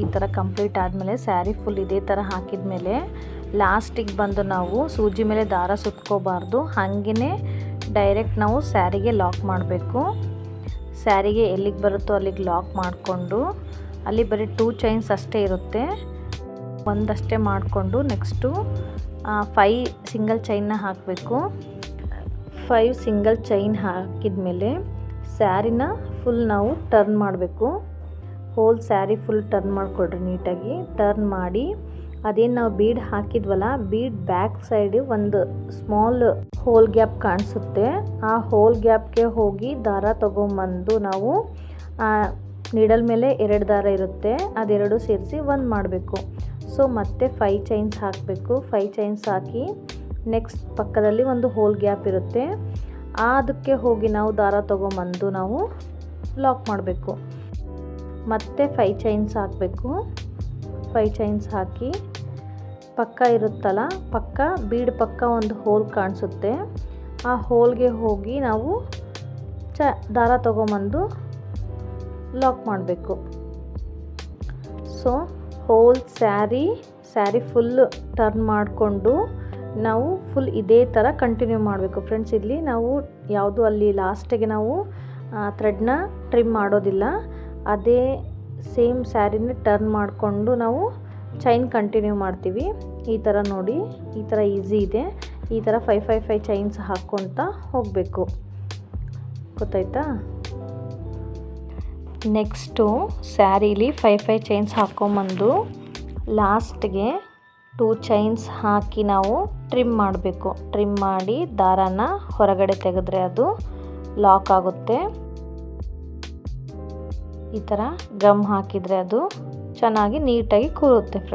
ಈ ಥರ ಕಂಪ್ಲೀಟ್ ಆದಮೇಲೆ ಸ್ಯಾರಿ ಫುಲ್ ಇದೇ ಥರ ಹಾಕಿದ ಮೇಲೆ ಲಾಸ್ಟಿಗೆ ಬಂದು ನಾವು ಸೂಜಿ ಮೇಲೆ ದಾರ ಸುತ್ಕೋಬಾರ್ದು, ಹಾಗೆಯೇ ಡೈರೆಕ್ಟ್ ನಾವು ಸ್ಯಾರಿಗೆ ಲಾಕ್ ಮಾಡಬೇಕು. ಸ್ಯಾರಿಗೆ ಎಲ್ಲಿಗೆ ಬರುತ್ತೋ ಅಲ್ಲಿಗೆ ಲಾಕ್ ಮಾಡಿಕೊಂಡು ಅಲ್ಲಿ ಬರೀ 2 ಚೈನ್ಸ್ ಅಷ್ಟೇ ಇರುತ್ತೆ, ಒಂದಷ್ಟೇ ಮಾಡಿಕೊಂಡು ನೆಕ್ಸ್ಟು 5 ಸಿಂಗಲ್ ಚೈನ್ನ ಹಾಕಬೇಕು. 5 ಸಿಂಗಲ್ ಚೈನ್ ಹಾಕಿದ ಮೇಲೆ ಸ್ಯಾರಿನ ಫುಲ್ ನಾವು ಟರ್ನ್ ಮಾಡಬೇಕು. ಹೋಲ್ ಸ್ಯಾರಿ ಫುಲ್ ಟರ್ನ್ ಮಾಡಿಕೊಡ್ರಿ. ನೀಟಾಗಿ ಟರ್ನ್ ಮಾಡಿ ಅದೇನು ನಾವು ಬೀಡ್ ಹಾಕಿದ್ವಲ್ಲ, ಬೀಡ್ ಬ್ಯಾಕ್ ಸೈಡ್ ಒಂದು ಸ್ಮಾಲ್ ಹೋಲ್ ಗ್ಯಾಪ್ ಕಾಣಿಸುತ್ತೆ. ಆ ಹೋಲ್ ಗ್ಯಾಪ್ಗೆ ಹೋಗಿ ದಾರ ತೊಗೊಂಬಂದು ನಾವು ನೀಡಲ್ ಮೇಲೆ 2 ದಾರ ಇರುತ್ತೆ, ಅದೆರಡು ಸೇರಿಸಿ 1 ಮಾಡಬೇಕು. ಸೊ ಮತ್ತೆ 5 ಚೈನ್ಸ್ ಹಾಕಬೇಕು. 5 ಚೈನ್ಸ್ ಹಾಕಿ ನೆಕ್ಸ್ಟ್ ಪಕ್ಕದಲ್ಲಿ ಒಂದು ಹೋಲ್ ಗ್ಯಾಪ್ ಇರುತ್ತೆ, ಅದಕ್ಕೆ ಹೋಗಿ ನಾವು ದಾರ ತೊಗೊಂಬಂದು ನಾವು ಲಾಕ್ ಮಾಡಬೇಕು. ಮತ್ತೆ 5 ಚೈನ್ಸ್ ಹಾಕಬೇಕು. 5 ಚೈನ್ಸ್ ಹಾಕಿ ಪಕ್ಕ ಇರುತ್ತಲ್ಲ, ಪಕ್ಕ ಬೀಡ್ ಪಕ್ಕ ಒಂದು ಹೋಲ್ ಕಾಣಿಸುತ್ತೆ, ಆ ಹೋಲ್ಗೆ ಹೋಗಿ ನಾವು ದಾರ ತೊಗೊಂಬಂದು ಲಾಕ್ ಮಾಡಬೇಕು. So whole sari full turn ಮಾಡಿಕೊಂಡು ನಾವು ಫುಲ್ ಇದೇ ಥರ ಕಂಟಿನ್ಯೂ ಮಾಡಬೇಕು ಫ್ರೆಂಡ್ಸ್. ಇಲ್ಲಿ ನಾವು ಯಾವುದು ಅಲ್ಲಿ ಲಾಸ್ಟಿಗೆ ನಾವು ಥ್ರೆಡ್ನ ಟ್ರಿಮ್ ಮಾಡೋದಿಲ್ಲ, ಅದೇ ಸೇಮ್ ಸ್ಯಾರಿನ ಟರ್ನ್ ಮಾಡಿಕೊಂಡು ನಾವು ಚೈನ್ ಕಂಟಿನ್ಯೂ ಮಾಡ್ತೀವಿ. ಈ ಥರ ನೋಡಿ, ಈ ಥರ ಈಸಿ ಇದೆ. ಈ ಥರ 5 ಚೈನ್ಸ್ ಹಾಕ್ಕೊಳ್ತಾ ಹೋಗಬೇಕು, ಗೊತ್ತಾಯ್ತಾ? ನೆಕ್ಸ್ಟು ಸ್ಯಾರೀಲಿ 5 ಚೈನ್ಸ್ ಹಾಕ್ಕೊಂಬಂದು ಲಾಸ್ಟ್ಗೆ 2 ಚೈನ್ಸ್ ಹಾಕಿ ನಾವು ಟ್ರಿಮ್ ಮಾಡಬೇಕು. ಟ್ರಿಮ್ ಮಾಡಿ ದಾರಾನ ಹೊರಗಡೆ ತೆಗೆದ್ರೆ ಅದು ಲಾಕ್ ಆಗುತ್ತೆ. ಈ ಥರ ಗಮ್ ಹಾಕಿದರೆ ಅದು ಚೆನ್ನಾಗಿ ನೀಟಾಗಿ ಕೂರುತ್ತೆ ಫ್ರೆಂಡ್ಸ್.